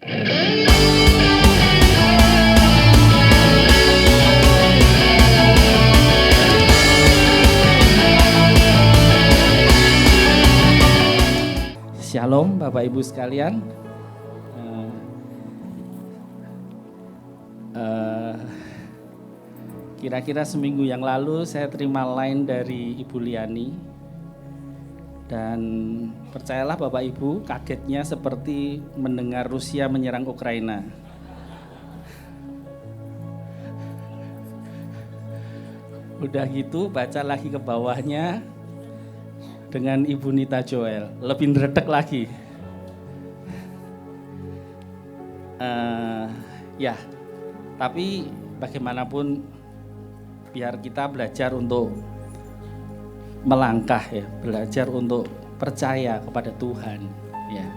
Shalom Bapak Ibu sekalian. Kira-kira seminggu yang lalu saya terima line dari Ibu Liani. Dan percayalah Bapak Ibu, kagetnya seperti mendengar Rusia menyerang Ukraina. Udah gitu baca lagi ke bawahnya dengan Ibu Nita Joel, lebih ngeredek lagi. Ya, tapi bagaimanapun biar kita belajar untuk melangkah ya, belajar untuk percaya kepada Tuhan ya.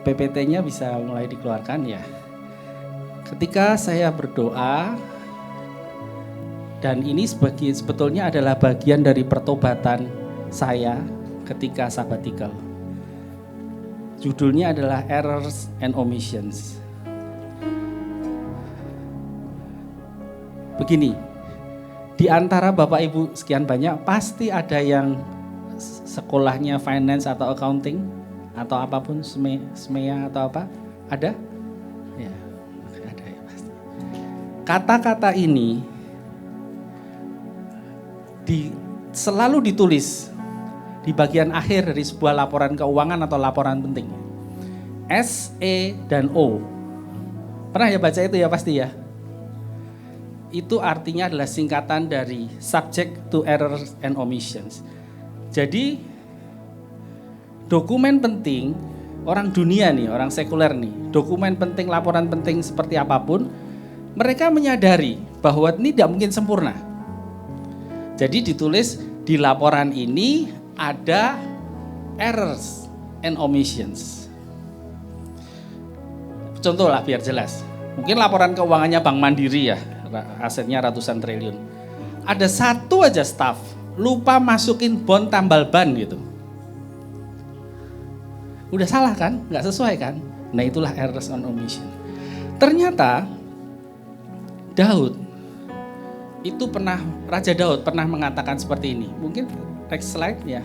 PPT-nya bisa mulai dikeluarkan ya. Ketika saya berdoa, dan ini sebetulnya adalah bagian dari pertobatan saya ketika sabbatical. Judulnya adalah Errors and Omissions. Begini, di antara Bapak Ibu sekian banyak pasti ada yang sekolahnya finance atau accounting atau apapun, SMEA atau apa, ada? Ya, ada ya pasti. Kata-kata ini selalu ditulis di bagian akhir dari sebuah laporan keuangan atau laporan penting. S, E, dan O. Pernah ya baca itu ya pasti ya? Itu artinya adalah singkatan dari subject to errors and omissions. Jadi dokumen penting, orang dunia nih, orang sekuler nih, dokumen penting, laporan penting seperti apapun, mereka menyadari bahwa ini tidak mungkin sempurna. Jadi ditulis di laporan ini ada errors and omissions. Contoh lah biar jelas. Mungkin laporan keuangannya Bank Mandiri ya, asetnya ratusan triliun. Ada satu aja staff lupa masukin bond tambal ban gitu. Udah salah kan? Nggak sesuai kan? Nah itulah errors and omissions. Ternyata Raja Daud pernah mengatakan seperti ini. Mungkin next slide ya.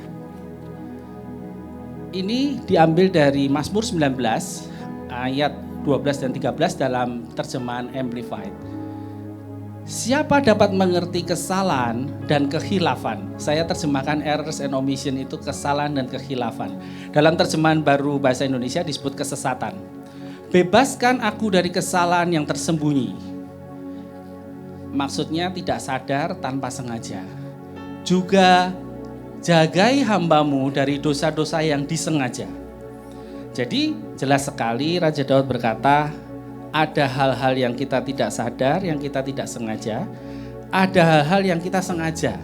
Ini diambil dari Mazmur 19 ayat 12 dan 13 dalam terjemahan Amplified. Siapa dapat mengerti kesalahan dan kehilafan? Saya terjemahkan errors and omission itu kesalahan dan kehilafan. Dalam terjemahan baru bahasa Indonesia disebut kesesatan. Bebaskan aku dari kesalahan yang tersembunyi. Maksudnya tidak sadar tanpa sengaja. Juga jagai hambamu dari dosa-dosa yang disengaja. Jadi jelas sekali Raja Daud berkata, ada hal-hal yang kita tidak sadar, yang kita tidak sengaja. Ada hal-hal yang kita sengaja.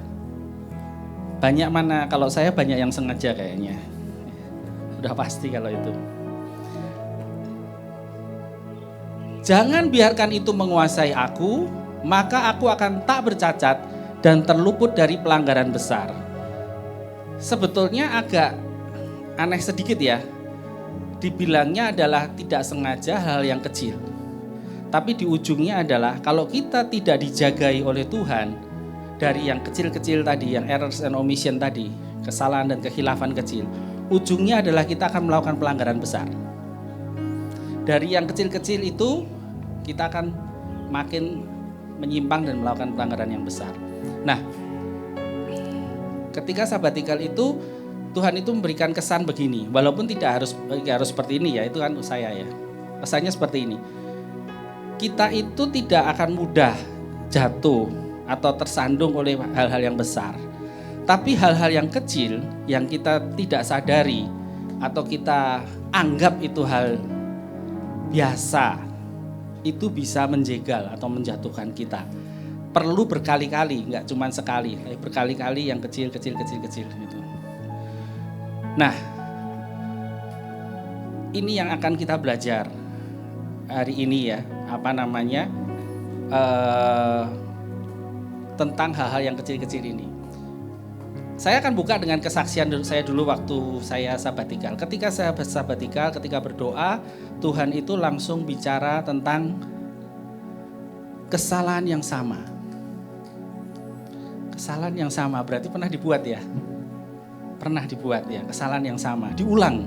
Banyak mana, kalau saya banyak yang sengaja kayaknya. Udah pasti kalau itu. Jangan biarkan itu menguasai aku, maka aku akan tak bercacat dan terluput dari pelanggaran besar. Sebetulnya agak aneh sedikit ya. Dibilangnya adalah tidak sengaja hal yang kecil. Tapi di ujungnya adalah kalau kita tidak dijagai oleh Tuhan dari yang kecil-kecil tadi, yang errors and omission tadi, kesalahan dan kehilafan kecil, ujungnya adalah kita akan melakukan pelanggaran besar. Dari yang kecil-kecil itu kita akan makin menyimpang dan melakukan pelanggaran yang besar. Nah, ketika sabbatical itu Tuhan itu memberikan kesan begini, walaupun tidak harus seperti ini ya, itu kan saya ya. Pesannya seperti ini. Kita itu tidak akan mudah jatuh atau tersandung oleh hal-hal yang besar. Tapi hal-hal yang kecil yang kita tidak sadari atau kita anggap itu hal biasa, itu bisa menjegal atau menjatuhkan kita. Perlu berkali-kali, nggak cuma sekali, berkali-kali yang kecil gitu. Nah, ini yang akan kita belajar hari ini ya, tentang hal-hal yang kecil-kecil ini. Saya akan buka dengan kesaksian saya dulu waktu saya sabatikal. Ketika saya sabatikal, ketika berdoa, Tuhan itu langsung bicara tentang kesalahan yang sama. Kesalahan yang sama berarti pernah dibuat ya? Pernah dibuat ya, kesalahan yang sama, diulang.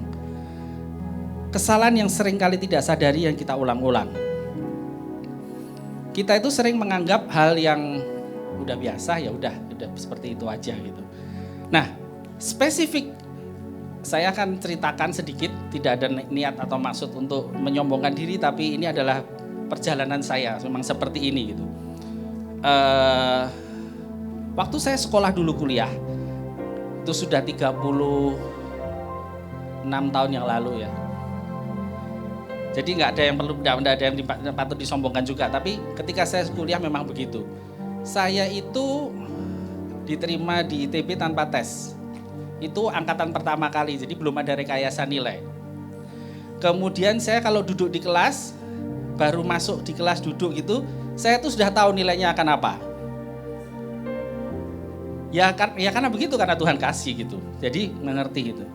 Kesalahan yang sering kali tidak sadari yang kita ulang-ulang. Kita itu sering menganggap hal yang udah biasa, ya udah seperti itu aja gitu. Nah, spesifik saya akan ceritakan sedikit, tidak ada niat atau maksud untuk menyombongkan diri, tapi ini adalah perjalanan saya, memang seperti ini gitu. Waktu saya sekolah dulu kuliah, itu sudah 36 tahun yang lalu ya. Jadi nggak ada yang patut disombongkan juga, tapi ketika saya kuliah memang begitu. Saya itu diterima di ITB tanpa tes. Itu angkatan pertama kali, jadi belum ada rekayasa nilai. Kemudian saya kalau duduk di kelas, baru masuk di kelas duduk gitu, saya tuh sudah tahu nilainya akan apa. Ya karena begitu, karena Tuhan kasih gitu. Jadi mengerti gitu.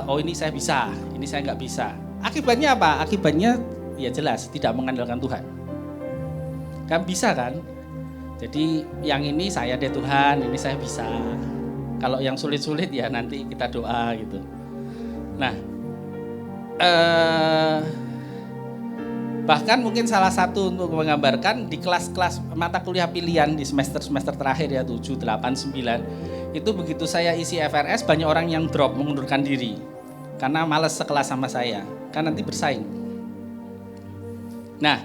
Oh ini saya bisa, ini saya nggak bisa. Akibatnya apa? Akibatnya ya jelas tidak mengandalkan Tuhan. Kan bisa kan? Jadi yang ini saya deh Tuhan, ini saya bisa. Kalau yang sulit-sulit ya nanti kita doa gitu. Nah, bahkan mungkin salah satu untuk menggambarkan di kelas-kelas mata kuliah pilihan di semester terakhir ya 7, 8, 9 itu begitu saya isi FRS banyak orang yang drop, mengundurkan diri karena malas sekelas sama saya, kan nanti bersaing. Nah,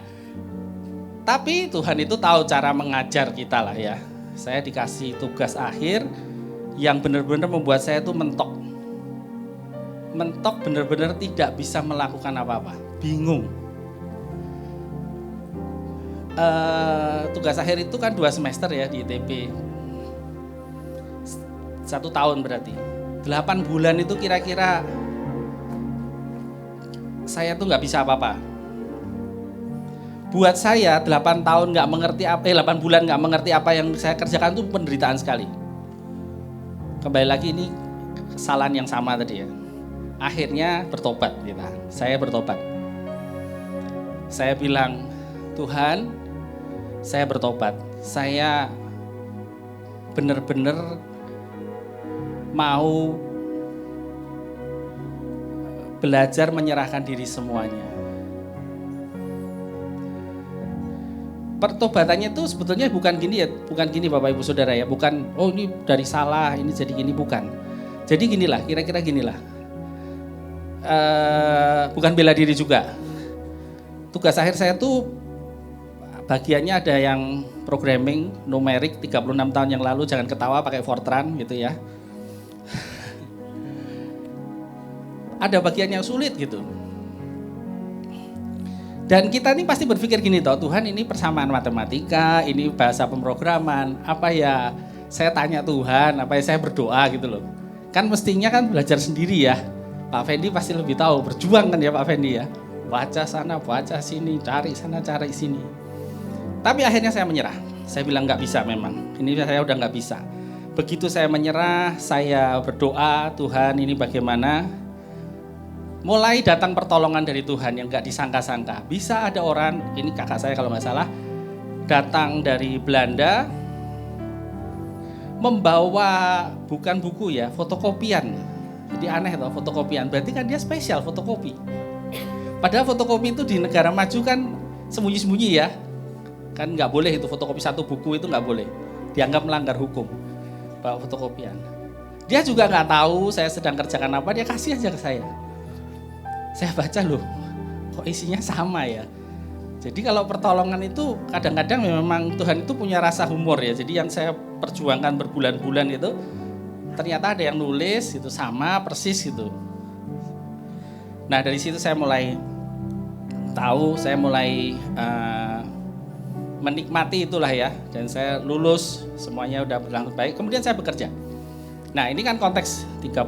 tapi Tuhan itu tahu cara mengajar kita lah ya. Saya dikasih tugas akhir yang benar-benar membuat saya itu mentok. Mentok benar-benar tidak bisa melakukan apa-apa. Bingung. Tugas akhir itu kan 2 semester ya di ITB. 1 tahun berarti. 8 bulan itu kira-kira saya tuh nggak bisa apa-apa. Buat saya 8 tahun nggak mengerti 8 bulan nggak mengerti apa yang saya kerjakan itu penderitaan sekali. Kembali lagi ini kesalahan yang sama tadi ya. Akhirnya bertobat kita. Saya bertobat. Saya bilang, Tuhan, saya bertobat. Saya benar-benar mau belajar menyerahkan diri semuanya. Pertobatannya itu sebetulnya bukan gini ya, bukan gini Bapak Ibu Saudara ya, bukan oh ini dari salah, ini jadi gini, bukan. Jadi ginilah, kira-kira ginilah. Bukan bela diri juga. Tugas akhir saya tuh bagiannya ada yang programming, numerik 36 tahun yang lalu, jangan ketawa pakai Fortran gitu ya. Ada bagian yang sulit gitu. Dan kita ini pasti berpikir gini toh, Tuhan ini persamaan matematika, ini bahasa pemrograman, apa ya saya tanya Tuhan, apa ya saya berdoa gitu loh. Kan mestinya kan belajar sendiri ya, Pak Fendi pasti lebih tahu, berjuang kan ya Pak Fendi ya. Baca sana, baca sini, cari sana, cari sini. Tapi akhirnya saya menyerah, saya bilang gak bisa memang, ini saya udah gak bisa. Begitu saya menyerah, saya berdoa, Tuhan ini bagaimana. Mulai datang pertolongan dari Tuhan yang gak disangka-sangka. Bisa ada orang, ini kakak saya kalau gak salah, datang dari Belanda, membawa bukan buku ya, fotokopian. Jadi aneh toh fotokopian, berarti kan dia spesial fotokopi. Padahal fotokopi itu di negara maju kan sembunyi-sembunyi ya. Kan gak boleh itu, fotokopi 1 buku itu gak boleh. Dianggap melanggar hukum, bawa fotokopian. Dia juga gak tahu saya sedang kerjakan apa, dia kasih aja ke saya. Saya baca loh, kok isinya sama ya. Jadi kalau pertolongan itu kadang-kadang memang Tuhan itu punya rasa humor ya. Jadi yang saya perjuangkan berbulan-bulan itu ternyata ada yang nulis itu sama persis gitu. Nah dari situ saya mulai tahu, saya mulai menikmati itulah ya. Dan saya lulus, semuanya udah berlangsung baik. Kemudian saya bekerja. Nah ini kan konteks 30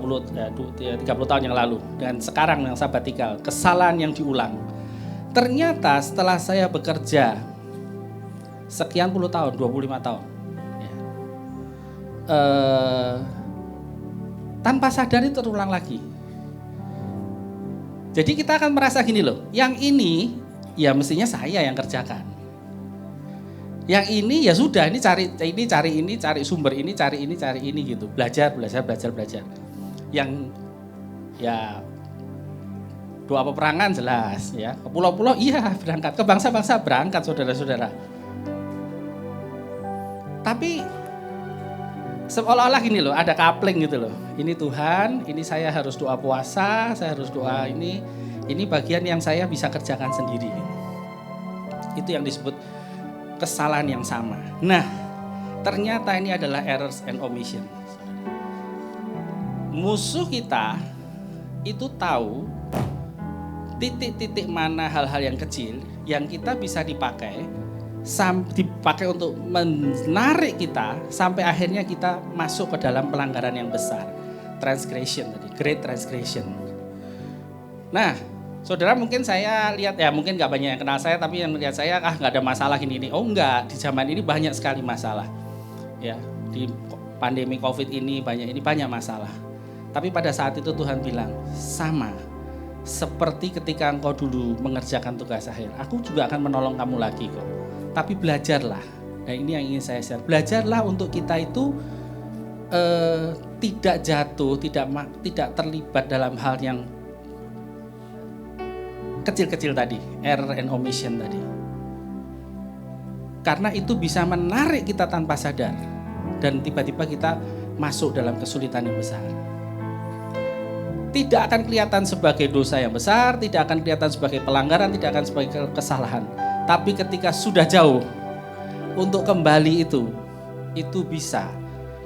tahun yang lalu. Dan sekarang yang sabatikal, kesalahan yang diulang. Ternyata setelah saya bekerja sekian puluh tahun, 25 tahun. Ya. tanpa sadar itu terulang lagi. Jadi kita akan merasa gini loh, yang ini ya mestinya saya yang kerjakan. Yang ini ya sudah, ini cari sumber ini, cari ini gitu. Belajar. Yang ya doa peperangan jelas ya, ke pulau-pulau iya berangkat, ke bangsa-bangsa berangkat saudara-saudara. Tapi seolah-olah gini loh, ada coupling gitu loh. Ini Tuhan, ini saya harus doa puasa, saya harus doa ini bagian yang saya bisa kerjakan sendiri. Itu yang disebut kesalahan yang sama. Nah, ternyata ini adalah errors and omission. Musuh kita itu tahu titik-titik mana hal-hal yang kecil yang kita bisa dipakai untuk menarik kita sampai akhirnya kita masuk ke dalam pelanggaran yang besar, transgression tadi, great transgression. Nah, saudara mungkin saya lihat ya, mungkin nggak banyak yang kenal saya, tapi yang melihat saya nggak ada masalah ini. Oh enggak, di zaman ini banyak sekali masalah. Ya, di pandemi COVID ini banyak masalah. Tapi pada saat itu Tuhan bilang sama. Seperti ketika engkau dulu mengerjakan tugas akhir, aku juga akan menolong kamu lagi kok. Tapi belajarlah, nah ini yang ingin saya share. Belajarlah untuk kita itu tidak jatuh, tidak terlibat dalam hal yang kecil-kecil tadi, error and omission tadi. Karena itu bisa menarik kita tanpa sadar dan tiba-tiba kita masuk dalam kesulitan yang besar. Tidak akan kelihatan sebagai dosa yang besar, tidak akan kelihatan sebagai pelanggaran, tidak akan sebagai kesalahan. Tapi ketika sudah jauh, untuk kembali itu bisa,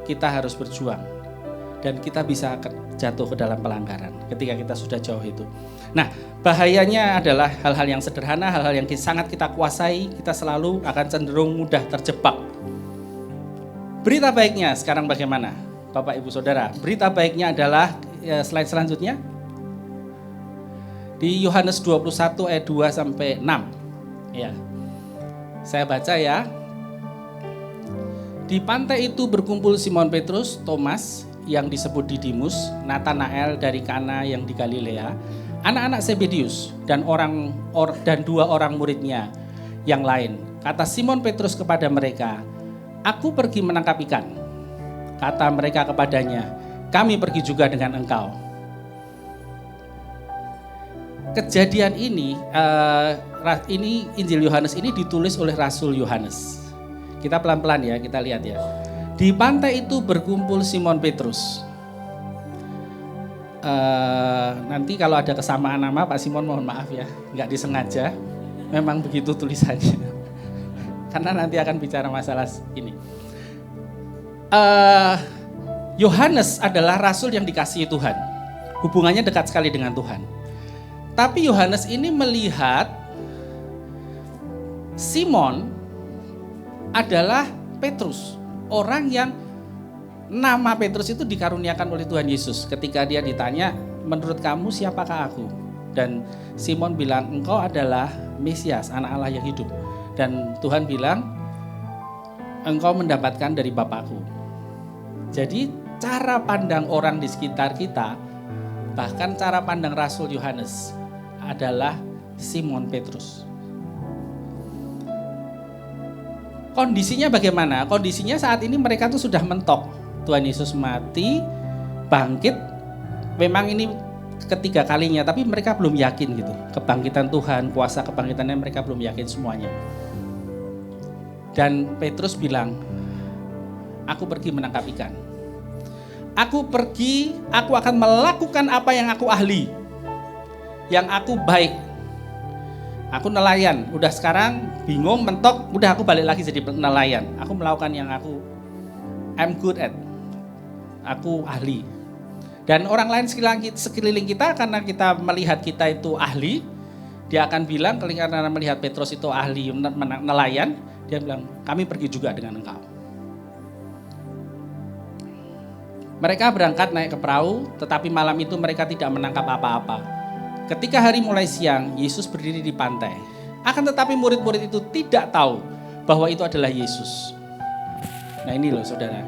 kita harus berjuang. Dan kita bisa jatuh ke dalam pelanggaran ketika kita sudah jauh itu. Nah, bahayanya adalah hal-hal yang sederhana, hal-hal yang sangat kita kuasai, kita selalu akan cenderung mudah terjebak. Berita baiknya sekarang bagaimana, Bapak Ibu Saudara? Berita baiknya adalah, slide selanjutnya. Di Yohanes 21 ayat 2 sampai 6. Ya. Saya baca ya. Di pantai itu berkumpul Simon Petrus, Thomas yang disebut Didimus, Natanael dari Kana yang di Galilea, anak-anak Zebedius dan dua orang muridnya yang lain. Kata Simon Petrus kepada mereka, "Aku pergi menangkap ikan." Kata mereka kepadanya, "Kami pergi juga dengan engkau." Kejadian ini Injil Yohanes ini ditulis oleh Rasul Yohanes. Kita pelan-pelan ya, kita lihat ya. Di pantai itu berkumpul Simon Petrus. Nanti kalau ada kesamaan nama Pak Simon mohon maaf ya, nggak disengaja. Memang begitu tulisannya. Karena nanti akan bicara masalah ini. Yohanes adalah rasul yang dikasihi Tuhan. Hubungannya dekat sekali dengan Tuhan. Tapi Yohanes ini melihat Simon adalah Petrus, orang yang nama Petrus itu dikaruniakan oleh Tuhan Yesus. Ketika dia ditanya, "Menurut kamu siapakah aku?" Dan Simon bilang, "Engkau adalah Mesias, anak Allah yang hidup." Dan Tuhan bilang, "Engkau mendapatkan dari Bapakku." Jadi cara pandang orang di sekitar kita, bahkan cara pandang Rasul Yohanes adalah Simon Petrus. Kondisinya bagaimana? Kondisinya saat ini mereka tuh sudah mentok. Tuhan Yesus mati, bangkit. Memang ini ketiga kalinya, tapi mereka belum yakin gitu. Kebangkitan Tuhan, kuasa kebangkitannya mereka belum yakin semuanya. Dan Petrus bilang, "Aku pergi menangkap ikan. Aku akan melakukan apa yang aku ahli. Yang aku baik. Aku nelayan, udah sekarang bingung, mentok, udah aku balik lagi jadi nelayan. Aku melakukan yang I'm good at. Aku ahli." Dan orang lain sekeliling kita, karena kita melihat kita itu ahli, dia akan bilang, karena melihat Petrus itu ahli nelayan, dia bilang, "Kami pergi juga dengan engkau." Mereka berangkat naik ke perahu, tetapi malam itu mereka tidak menangkap apa-apa. Ketika hari mulai siang, Yesus berdiri di pantai. Akan tetapi murid-murid itu tidak tahu bahwa itu adalah Yesus. Nah ini loh saudara.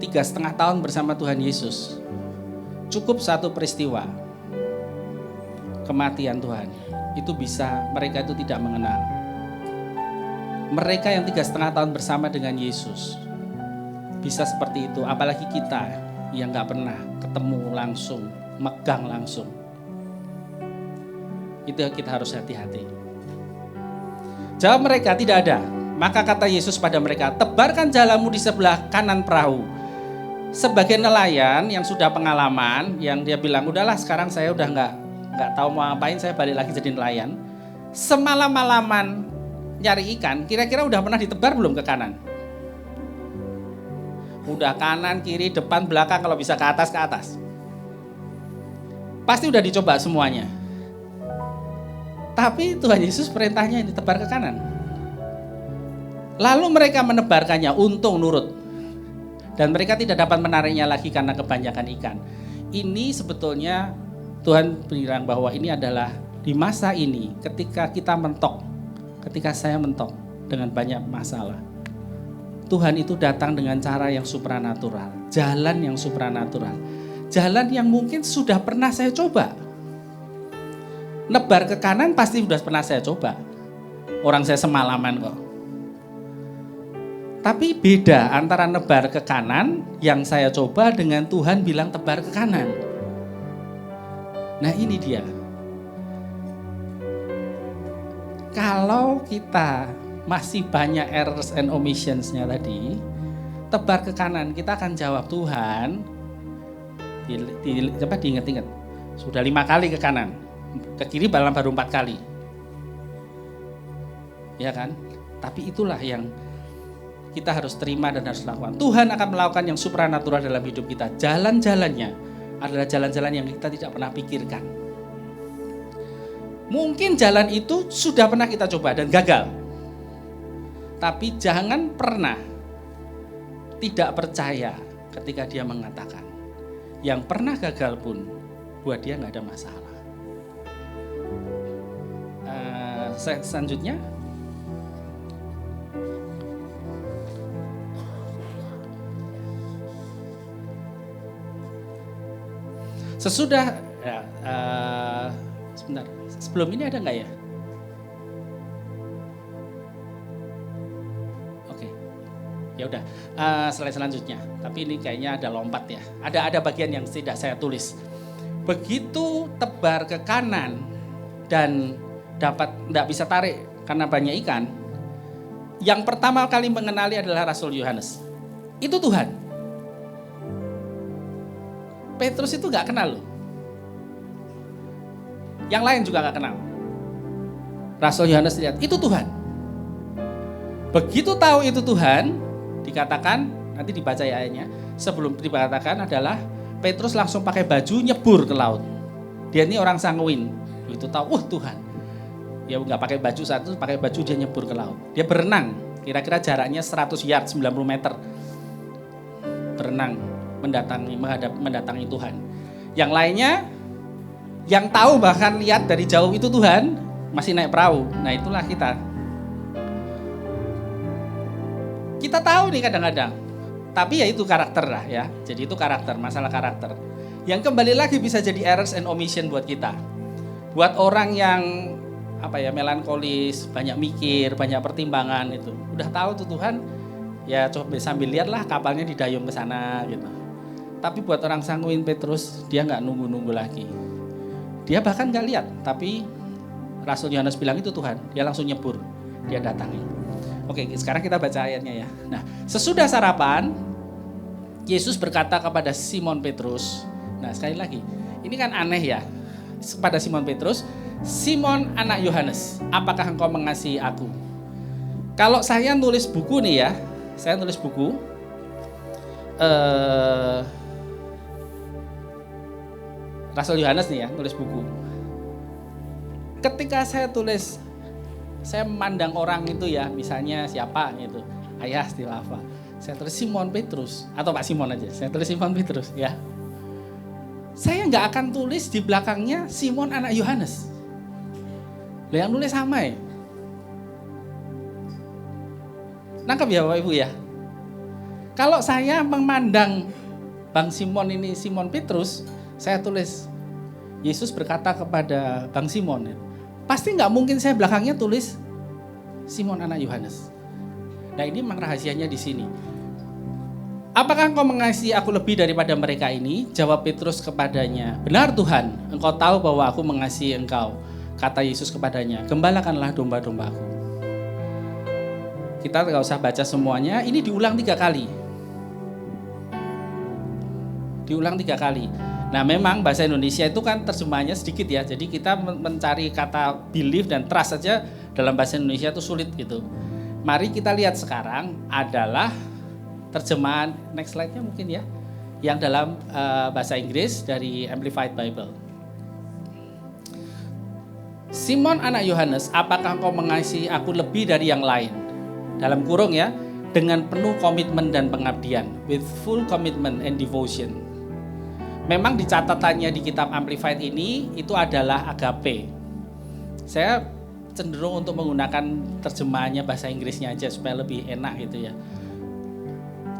3,5 tahun bersama Tuhan Yesus. Cukup satu peristiwa kematian Tuhan, itu bisa mereka itu tidak mengenal. Mereka yang 3,5 tahun bersama dengan Yesus bisa seperti itu, apalagi kita yang gak pernah ketemu langsung, megang langsung. Itu kita harus hati-hati. Jawab mereka, tidak ada. Maka kata Yesus pada mereka, tebarkan jalamu di sebelah kanan perahu. Sebagai nelayan yang sudah pengalaman, yang dia bilang, udahlah sekarang saya udah nggak tahu mau ngapain, saya balik lagi jadi nelayan. Semalam-malaman nyari ikan, kira-kira udah pernah ditebar belum ke kanan? Udah kanan, kiri, depan, belakang, kalau bisa ke atas. Pasti udah dicoba semuanya. Tapi Tuhan Yesus perintahnya ditebar ke kanan. Lalu mereka menebarkannya, untung nurut. Dan mereka tidak dapat menariknya lagi karena kebanyakan ikan. Ini sebetulnya Tuhan bilang bahwa ini adalah di masa ini ketika kita mentok, ketika saya mentok dengan banyak masalah. Tuhan itu datang dengan cara yang supranatural, jalan yang supranatural. Jalan yang mungkin sudah pernah saya coba. Nebar ke kanan pasti sudah pernah saya coba. Orang saya semalaman kok. Tapi beda antara nebar ke kanan yang saya coba dengan Tuhan bilang tebar ke kanan. Nah ini dia. Kalau kita masih banyak errors and omissions-nya tadi, tebar ke kanan, kita akan jawab Tuhan. Coba diingat-ingat. Sudah 5 kali ke kanan, ke kiri baru 4 kali. Ya kan? Tapi itulah yang kita harus terima dan harus lakukan. Tuhan akan melakukan yang supranatural dalam hidup kita. Jalan-jalannya adalah jalan-jalan yang kita tidak pernah pikirkan. Mungkin jalan itu sudah pernah kita coba dan gagal. Tapi jangan pernah tidak percaya ketika dia mengatakan. Yang pernah gagal pun buat dia nggak ada masalah. Selanjutnya. Sesudah, sebentar, sebelum ini ada nggak ya? Oke, ya udah, slide selanjutnya. Tapi ini kayaknya ada lompat ya. Ada bagian yang tidak saya tulis. Begitu tebar ke kanan dan nggak bisa tarik karena banyak ikan. Yang pertama kali mengenali adalah Rasul Yohanes. Itu Tuhan. Petrus itu gak kenal loh. Yang lain juga gak kenal. Rasul Yohanes lihat, itu Tuhan. Begitu tahu itu Tuhan, dikatakan, nanti dibaca ya ayatnya, sebelum dikatakan adalah Petrus langsung pakai baju nyebur ke laut. Dia ini orang sanguin. Begitu tahu, Tuhan. Dia gak pakai baju satu, pakai baju dia nyebur ke laut. Dia berenang, kira-kira jaraknya 100 yard, 90 meter. Berenang. Mendatangi Tuhan. Yang lainnya, yang tahu bahkan lihat dari jauh itu Tuhan, masih naik perahu. Nah itulah kita. Kita tahu nih kadang-kadang. Tapi ya itu karakter lah ya. Jadi itu karakter, masalah karakter. Yang kembali lagi bisa jadi errors and omission buat kita. Buat orang yang melankolis, banyak mikir, banyak pertimbangan itu. Udah tahu tuh Tuhan, ya coba sambil lihatlah kapalnya didayung ke sana gitu. Tapi buat orang sanguin Petrus, dia nggak nunggu-nunggu lagi. Dia bahkan nggak lihat, tapi Rasul Yohanes bilang itu Tuhan. Dia langsung nyebur, dia datangi. Oke, sekarang kita baca ayatnya ya. Nah, sesudah sarapan, Yesus berkata kepada Simon Petrus. Nah, sekali lagi, ini kan aneh ya. Kepada Simon Petrus, Simon anak Yohanes, apakah engkau mengasihi aku? Kalau saya nulis buku nih ya, saya nulis buku. Rasul Yohanes nih ya, nulis buku. Ketika saya tulis, saya memandang orang itu ya, misalnya siapa gitu, Ayah Stilava. Saya tulis Simon Petrus, atau Pak Simon aja, saya tulis Simon Petrus ya. Saya nggak akan tulis di belakangnya Simon anak Yohanes. Lah yang nulis sama ya. Nangkep ya Bapak Ibu ya. Kalau saya memandang Bang Simon ini, Simon Petrus, saya tulis Yesus berkata kepada Bang Simon. Pasti nggak mungkin saya belakangnya tulis Simon anak Yohanes. Nah ini memang rahasianya di sini. Apakah engkau mengasihi aku lebih daripada mereka ini? Jawab Petrus kepadanya, benar Tuhan, engkau tahu bahwa aku mengasihi engkau. Kata Yesus kepadanya, gembalakanlah domba-dombaku. Kita nggak usah baca semuanya, ini diulang 3 kali. Diulang 3 kali. Nah memang bahasa Indonesia itu kan terjemahannya sedikit ya, jadi kita mencari kata believe dan trust saja dalam bahasa Indonesia itu sulit gitu. Mari kita lihat sekarang adalah terjemahan, next slide-nya mungkin ya, yang dalam bahasa Inggris dari Amplified Bible. Simon anak Yohanes, apakah engkau mengasihi aku lebih dari yang lain? Dalam kurung ya, dengan penuh komitmen dan pengabdian, with full commitment and devotion. Memang di catatannya di kitab Amplified ini itu adalah agape. Saya cenderung untuk menggunakan terjemahannya bahasa Inggrisnya aja supaya lebih enak gitu ya.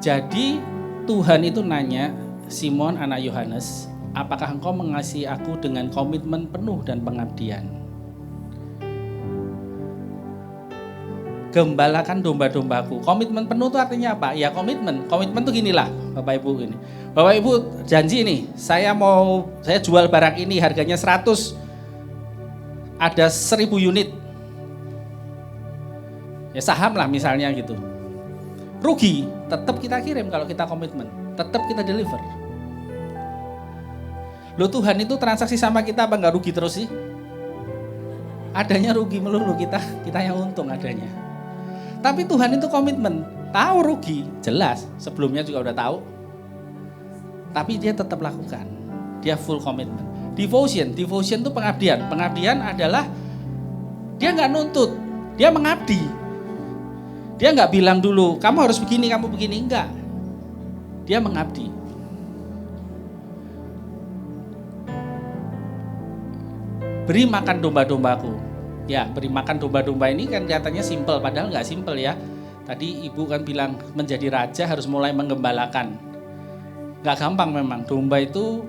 Jadi Tuhan itu nanya, Simon anak Yohanes, apakah engkau mengasihi aku dengan komitmen penuh dan pengabdian? Gembalakan domba-dombaku. Komitmen penuh itu artinya apa? Ya komitmen itu ginilah Bapak Ibu ini. Bapak Ibu janji nih, saya jual barang ini harganya 100, ada 1000 unit. Ya saham lah misalnya gitu. Rugi, tetap kita kirim kalau kita komitmen, tetap kita deliver. Loh Tuhan itu transaksi sama kita apa enggak rugi terus sih? Adanya rugi melulu, kita yang untung adanya. Tapi Tuhan itu komitmen, tahu rugi, jelas, sebelumnya juga udah tahu. Tapi dia tetap lakukan, dia full komitmen. Devotion itu pengabdian. Pengabdian adalah dia nggak nuntut, dia mengabdi. Dia nggak bilang dulu, kamu harus begini, enggak. Dia mengabdi. Beri makan domba-dombaku. Ya, beri makan domba-domba ini kan kelihatannya simpel, padahal nggak simpel ya. Tadi ibu kan bilang menjadi raja harus mulai menggembalakan. Nggak gampang memang, domba itu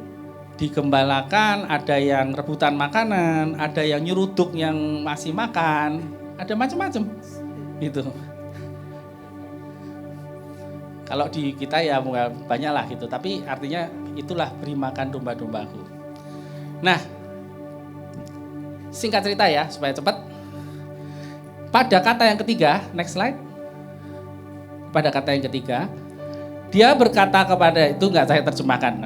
digembalakan, ada yang rebutan makanan, ada yang nyeruduk yang masih makan, ada macam-macam gitu. Kalau di kita ya banyak lah gitu, tapi artinya itulah beri makan domba-dombaku. Nah, singkat cerita ya supaya cepat. Pada kata yang ketiga, next slide. Pada kata yang ketiga, dia berkata kepada, itu enggak saya terjemahkan.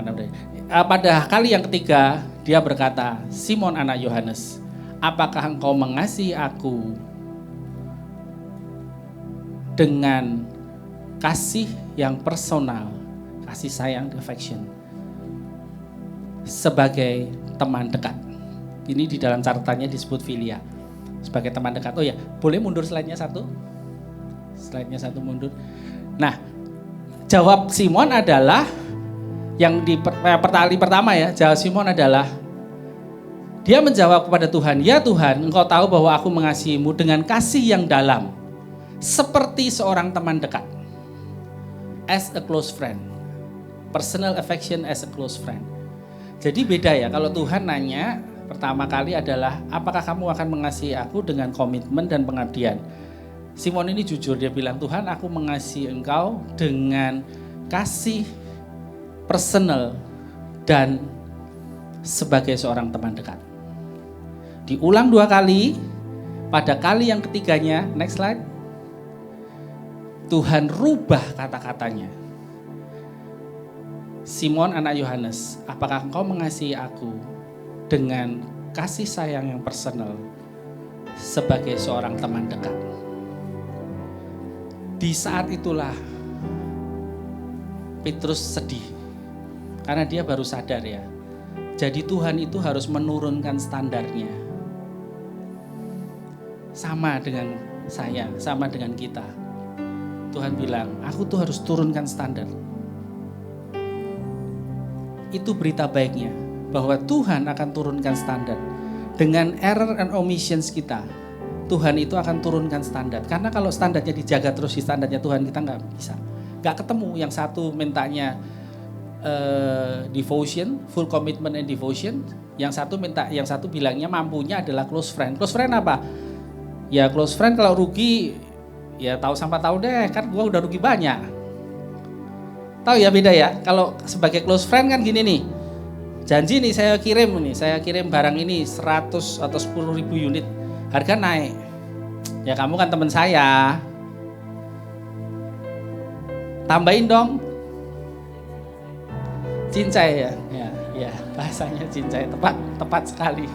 Pada kali yang ketiga, dia berkata, Simon anak Yohanes, apakah engkau mengasihi aku dengan kasih yang personal, kasih sayang, affection, sebagai teman dekat. Ini di dalam catatannya disebut filia, sebagai teman dekat. Oh ya, boleh mundur slide-nya satu? Slide-nya satu mundur. Nah, jawab Simon adalah yang di pertama ya, jawab Simon adalah dia menjawab kepada Tuhan, ya Tuhan, engkau tahu bahwa aku mengasihimu dengan kasih yang dalam, seperti seorang teman dekat, as a close friend, personal affection as a close friend. Jadi beda ya, kalau Tuhan nanya pertama kali adalah apakah kamu akan mengasihi aku dengan komitmen dan pengabdian. Simon ini jujur, dia bilang, Tuhan aku mengasihi engkau dengan kasih personal dan sebagai seorang teman dekat. Diulang 2 kali, pada kali yang ketiganya, next slide, Tuhan rubah kata-katanya. Simon anak Yohanes, apakah engkau mengasihi aku dengan kasih sayang yang personal sebagai seorang teman dekat? Di saat itulah Petrus sedih karena dia baru sadar ya. Jadi Tuhan itu harus menurunkan standarnya. Sama dengan saya, sama dengan kita. Tuhan bilang, aku tuh harus turunkan standar. Itu berita baiknya, bahwa Tuhan akan turunkan standar. Dengan error and omissions kita, Tuhan itu akan turunkan standar. Karena kalau standarnya dijaga terus di standarnya Tuhan, kita nggak bisa. Gak ketemu. Yang satu mintanya devotion, full commitment and devotion. Yang satu bilangnya mampunya adalah close friend. Close friend apa? Ya close friend kalau rugi ya tahu sampai tahu deh, kan gua udah rugi banyak. Tahu ya beda ya. Kalau sebagai close friend kan gini nih. Janji nih saya kirim barang ini 100 atau 10.000 unit. Harga naik. Ya kamu kan teman saya. Tambahin dong. Cincai ya. Ya, bahasanya cincai, tepat sekali.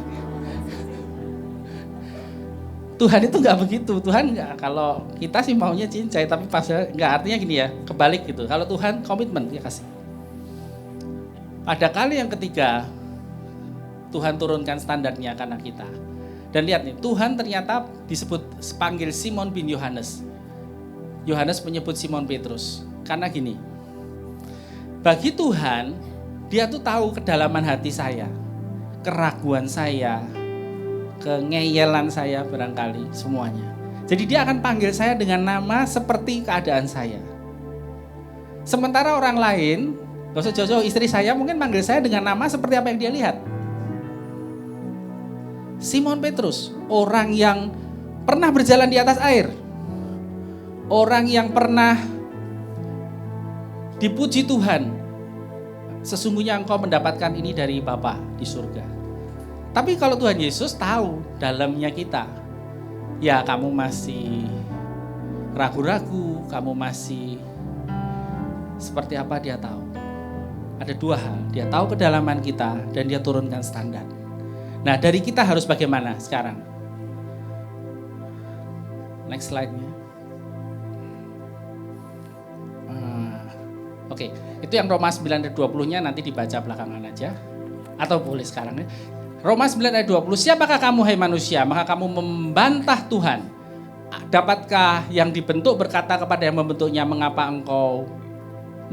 Tuhan itu nggak begitu. Tuhan nggak, kalau kita sih maunya cincai, tapi pas nggak, artinya gini ya, kebalik gitu. Kalau Tuhan komitmen dia kasih. Pada kali yang ketiga, Tuhan turunkan standarnya karena kita. Dan lihat nih, Tuhan ternyata panggil Simon bin Yohanes. Yohanes menyebut Simon Petrus. Karena gini, bagi Tuhan, dia tuh tahu kedalaman hati saya, keraguan saya, kengeyelan saya barangkali, semuanya. Jadi dia akan panggil saya dengan nama seperti keadaan saya. Sementara orang lain, gak usah jauh-jauh, istri saya mungkin manggil saya dengan nama seperti apa yang dia lihat. Simon Petrus, orang yang pernah berjalan di atas air, orang yang pernah dipuji Tuhan, sesungguhnya engkau mendapatkan ini dari Bapa di surga. Tapi kalau Tuhan Yesus tahu dalamnya kita, ya kamu masih ragu-ragu, kamu masih seperti apa, dia tahu. Ada dua hal, dia tahu kedalaman kita dan dia turunkan standar. Nah, dari kita harus bagaimana sekarang? Next slide-nya. Oke, itu yang Roma 9 ayat 20-nya nanti dibaca belakangan aja. Atau boleh sekarang ya. Roma 9 ayat 20, siapakah kamu hai manusia, maka kamu membantah Tuhan. Dapatkah yang dibentuk berkata kepada yang membentuknya, mengapa engkau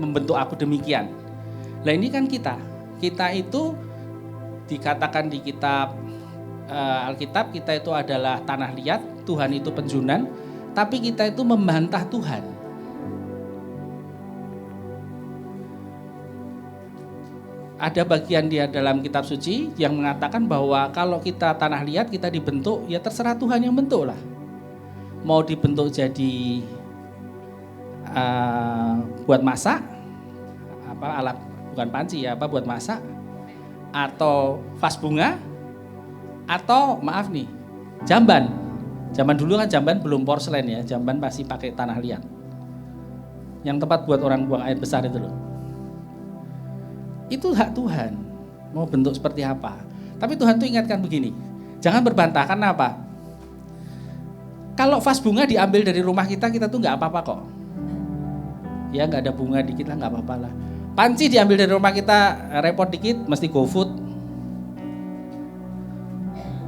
membentuk aku demikian? Nah ini kan kita itu dikatakan di kitab Alkitab, kita itu adalah tanah liat, Tuhan itu penjunan, tapi kita itu membantah Tuhan. Ada bagian dia dalam kitab suci yang mengatakan bahwa kalau kita tanah liat, kita dibentuk, ya terserah Tuhan yang bentuk lah. Mau dibentuk jadi buat masak, alat bukan panci ya, buat masak, atau vas bunga, atau maaf nih, jamban. Zaman dulu kan jamban belum porselen ya, jamban pasti pakai tanah liat. Yang tempat buat orang buang air besar itu loh. Itu hak Tuhan, mau bentuk seperti apa. Tapi Tuhan tuh ingatkan begini, jangan berbantah, karena apa? Kalau vas bunga diambil dari rumah kita tuh nggak apa-apa kok. Ya nggak ada bunga dikit lah, nggak apa-apa lah. Panci diambil dari rumah kita, repot dikit, mesti GoFood.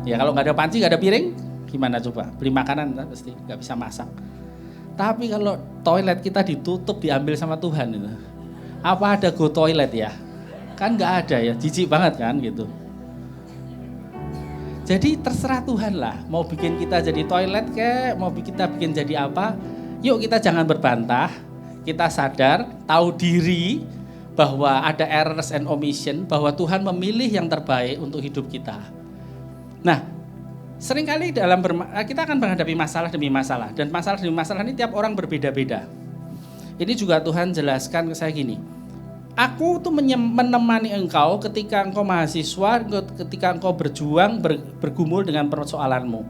Ya kalau nggak ada panci, nggak ada piring, gimana coba? Beli makanan kan pasti nggak bisa masak. Tapi kalau toilet kita ditutup, diambil sama Tuhan itu, apa ada go toilet ya? Kan nggak ada ya, jijik banget kan gitu. Jadi terserah Tuhan lah, mau bikin kita jadi toilet kek, mau kita bikin jadi apa. Yuk kita jangan berbantah, kita sadar, tahu diri bahwa ada errors and omission, bahwa Tuhan memilih yang terbaik untuk hidup kita. Nah, seringkali kita akan menghadapi masalah demi masalah, dan masalah demi masalah ini tiap orang berbeda-beda. Ini juga Tuhan jelaskan ke saya gini, aku tuh menemani engkau ketika engkau mahasiswa, ketika engkau berjuang, bergumul dengan persoalanmu.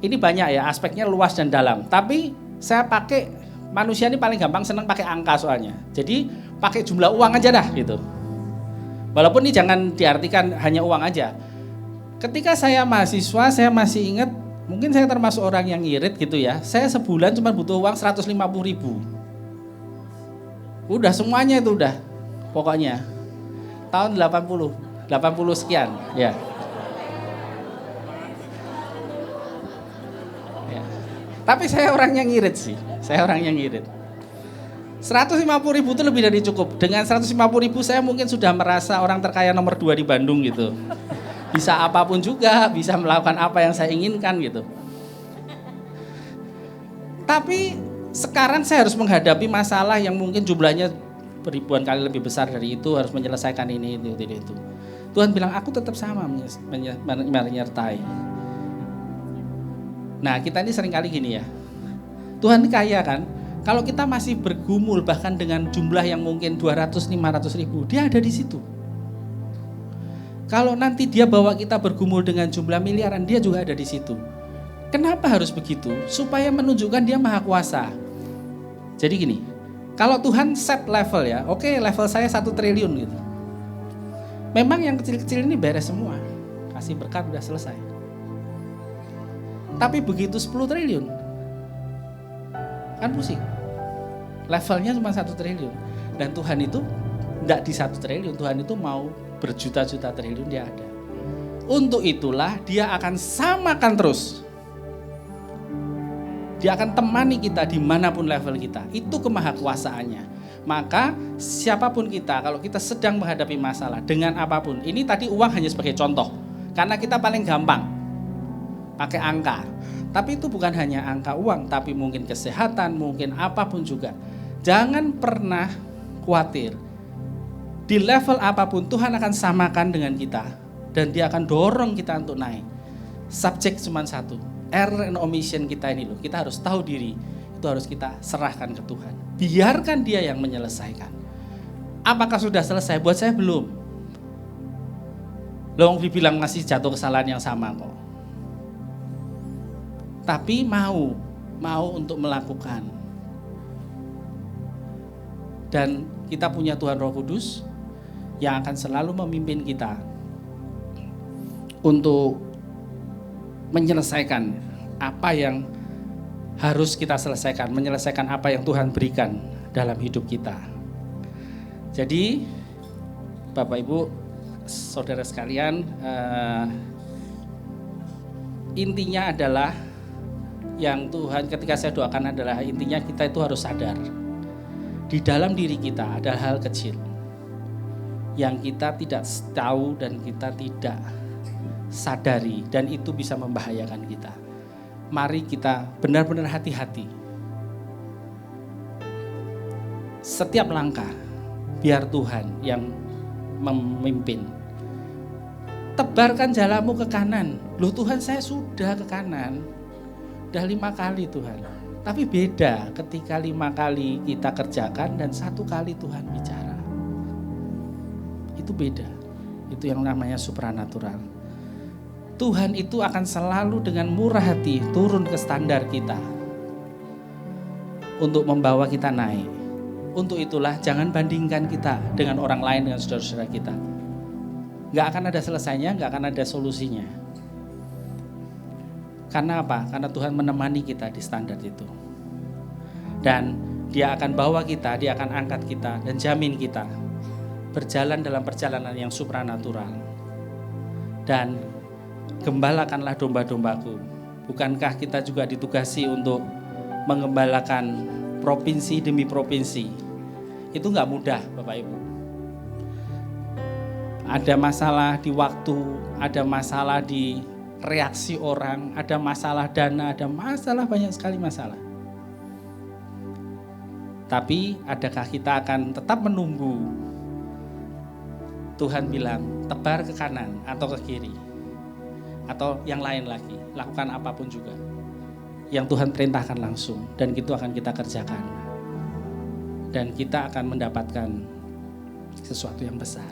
Ini banyak ya, aspeknya luas dan dalam. Tapi saya pakai, manusia ini paling gampang senang pakai angka soalnya. Jadi pakai jumlah uang aja dah gitu. Walaupun ini jangan diartikan hanya uang aja. Ketika saya mahasiswa, saya masih ingat, mungkin saya termasuk orang yang irit gitu ya. Saya sebulan cuma butuh uang 150.000. Udah semuanya itu udah. Pokoknya tahun 80 sekian ya. Tapi saya orang yang ngirit sih. 150.000 itu lebih dari cukup. Dengan 150.000 saya mungkin sudah merasa orang terkaya nomor 2 di Bandung gitu. Bisa apapun juga, bisa melakukan apa yang saya inginkan gitu. Tapi sekarang saya harus menghadapi masalah yang mungkin jumlahnya ribuan kali lebih besar dari itu, harus menyelesaikan ini itu. Tuhan bilang aku tetap sama menyertai. Nah kita ini sering kali gini ya, Tuhan ini kaya kan, kalau kita masih bergumul bahkan dengan jumlah yang mungkin 200-500 ribu, dia ada di situ. Kalau nanti dia bawa kita bergumul dengan jumlah miliaran, dia juga ada di situ. Kenapa harus begitu? Supaya menunjukkan dia maha kuasa. Jadi gini, kalau Tuhan set level ya, oke, level saya 1 triliun gitu. Memang yang kecil-kecil ini beres semua, kasih berkat udah selesai. Tapi begitu 10 triliun, kan pusing. Levelnya cuma 1 triliun. Dan Tuhan itu enggak di 1 triliun, Tuhan itu mau berjuta-juta triliun, dia ada. Untuk itulah dia akan samakan terus. Dia akan temani kita dimanapun level kita. Itu kemahakuasaannya. Maka siapapun kita, kalau kita sedang menghadapi masalah dengan apapun, ini tadi uang hanya sebagai contoh, karena kita paling gampang pakai angka. Tapi itu bukan hanya angka uang, tapi mungkin kesehatan, mungkin apapun juga. Jangan pernah khawatir. Di level apapun Tuhan akan samakan dengan kita, dan dia akan dorong kita untuk naik. Subjek cuma satu, error and omission kita ini loh, kita harus tahu diri. Itu harus kita serahkan ke Tuhan. Biarkan dia yang menyelesaikan. Apakah sudah selesai? Buat saya belum. Loh, dibilang masih jatuh kesalahan yang sama kok. Tapi mau untuk melakukan. Dan kita punya Tuhan Roh Kudus yang akan selalu memimpin kita untuk menyelesaikan apa yang harus kita selesaikan, menyelesaikan apa yang Tuhan berikan dalam hidup kita. Jadi Bapak Ibu, saudara sekalian, intinya adalah yang Tuhan ketika saya doakan adalah intinya kita itu harus sadar di dalam diri kita ada hal kecil yang kita tidak tahu dan kita tidak sadari, dan itu bisa membahayakan kita. Mari kita benar-benar hati-hati. Setiap langkah biar Tuhan yang memimpin. Tebarkan jalamu ke kanan. Loh Tuhan, saya sudah ke kanan. Udah 5 kali Tuhan. Tapi beda ketika 5 kali kita kerjakan dan 1 kali Tuhan bicara. Itu beda. Itu yang namanya supranatural. Tuhan itu akan selalu dengan murah hati turun ke standar kita untuk membawa kita naik. Untuk itulah jangan bandingkan kita dengan orang lain, dengan saudara-saudara kita. Gak akan ada selesainya, gak akan ada solusinya. Karena apa? Karena Tuhan menemani kita di standar itu. Dan dia akan bawa kita, dia akan angkat kita dan jamin kita berjalan dalam perjalanan yang supranatural. Dan gembalakanlah domba-dombaku. Bukankah kita juga ditugasi untuk mengembalakan provinsi demi provinsi? Itu gak mudah Bapak Ibu. Ada masalah di waktu, ada masalah di reaksi orang, ada masalah dana, ada masalah, banyak sekali masalah. Tapi adakah kita akan tetap menunggu Tuhan bilang tebar ke kanan atau ke kiri? Atau yang lain lagi, lakukan apapun juga yang Tuhan perintahkan langsung, dan itu akan kita kerjakan, dan kita akan mendapatkan sesuatu yang besar.